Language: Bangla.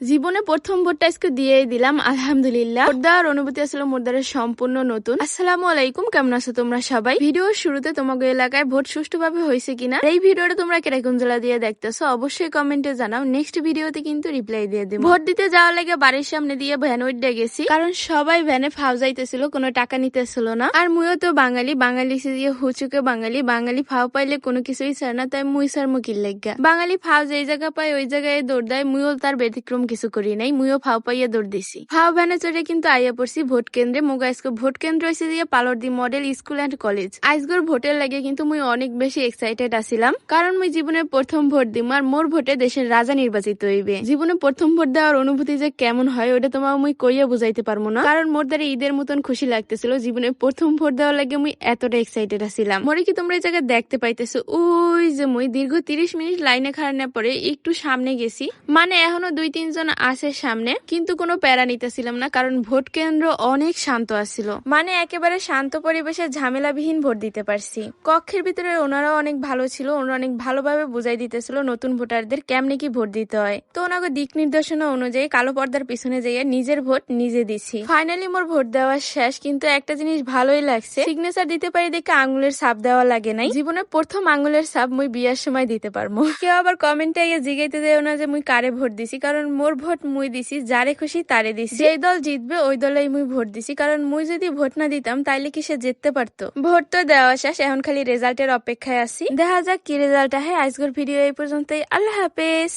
জীবনে প্রথম ভোটটা আজকে দিয়েই দিলাম, আলহামদুলিল্লাহ। ভোট দেওয়ার অনুভূতি আসলে মোর দ্বারা সম্পূর্ণ নতুন। আসসালামু আলাইকুম, কেমন আছো তোমরা সবাই? ভিডিওর শুরুতে তোমাকে এলাকায় ভোট সুষ্ঠুভাবে হয়েছে কিনা, এই ভিডিওটা তোমরা কিরকম জেলা দিয়ে দেখতেছো অবশ্যই কমেন্টে জানাও। নেক্সট ভিডিওতে কিন্তু রিপ্লাই দিয়ে দেবো। ভোট দিতে যাওয়ার লাগে বাড়ির সামনে দিয়ে ভ্যান উঠে গেছি, কারণ সবাই ভ্যানে ফাও যাইতেছিল, কোনো টাকা নিতেছিল না। আর মুইও তো বাঙালি দিয়ে হুচুকে বাঙালি ফাও পাইলে কোনো কিছুই ছাড় না, তাই মুই সার মুকির লেগা। বাঙালি ফাও যেই জায়গা পায় ওই জায়গায় দৌড় দেয়, মুইও তার ব্যতিক্রম কিছু করি নাই, মুইও ফাও পাইয়া দৌড় দিছি। ফাও ভ্যানে চড়ে কিন্তু আইয়া পড়ছি ভোট কেন্দ্রে। মুগা আজকে ভোট কেন্দ্র হয়েছে দিয়ে পালরদি মডেল স্কুল অ্যান্ড কলেজ। আজকের ভোটের লাগে কিন্তু মুই অনেক বেশি এক্সাইটেড আছিলাম, কারণ মুই জীবনে প্রথম ভোট দিম আর মোর ভোটে দেশের রাজা নির্বাচিত হইবে। জীবনে প্রথম ভোট দেওয়ার অনুভূতি যে কেমন হয় ওটা তোমার মুই কইয়া বুঝাইতে পারবো না, কারণ মোর দ্বারা ঈদের মতন খুশি লাগতেছিল। জীবনে প্রথম ভোট দেওয়ার লাগে মুই এতটা এক্সাইটেড আছিলাম। মরে কি তোমরা এই জায়গায় দেখতে পাইতেছো, ওই যে মুই দীর্ঘ 30 মিনিট লাইনে খাড়ানোর পরে একটু সামনে গেছি, মানে এখনো 2-3 জন আছে সামনে, কিন্তু কোনো প্যারা নিতেছিলাম না, কারণ ভোট কেন্দ্র অনেক শান্ত আছিল। মানে একেবারে শান্ত পরিবেশে ঝামেলাবিহীন ভোট দিতে পারছি। কক্ষের ভিতরে ওনারাও অনেক ভালো ছিল, ওনারা অনেক ভালোভাবে বুঝাই দিতেছিল নতুন ভোটারদের কেমনে কি ভোট দিতে হয়। তো ওনাকে দিক নির্দেশনা অনুযায়ী কালো পর্দার পিছনে যাইয়া নিজের ভোট নিজে দিছি। ফাইনালি মোর ভোট দেওয়া শেষ, কিন্তু একটা জিনিস ভালোই লাগছে, সিগনেচার দিতে পারি দেখে আঙুলের ছাপ দেওয়া লাগে নাই। জীবনে প্রথম আঙুলের ছাপ মুই বিয়ার সময় দিতে পারবো। কেউ আবার কমেন্টে আইয়া জিগাইতে দেয় না যে মুই কারে ভোট দিছি, কারণ মোর ভোট মুই দিছি, যারে খুশি তারে দিছি। যেই দল জিতবে ওই দলেই মুই ভোট দিছি, কারণ মুই যদি ভোট না দিতাম তাইলে কি সে জিততে পারতো। ভোট তো দেওয়া শেষ, এখন খালি রেজাল্টের অপেক্ষায় আছি। দেখা যাক কি রেজাল্ট আহে। আজকের ভিডিও এই পর্যন্তই, আল্লাহ হাফেজ।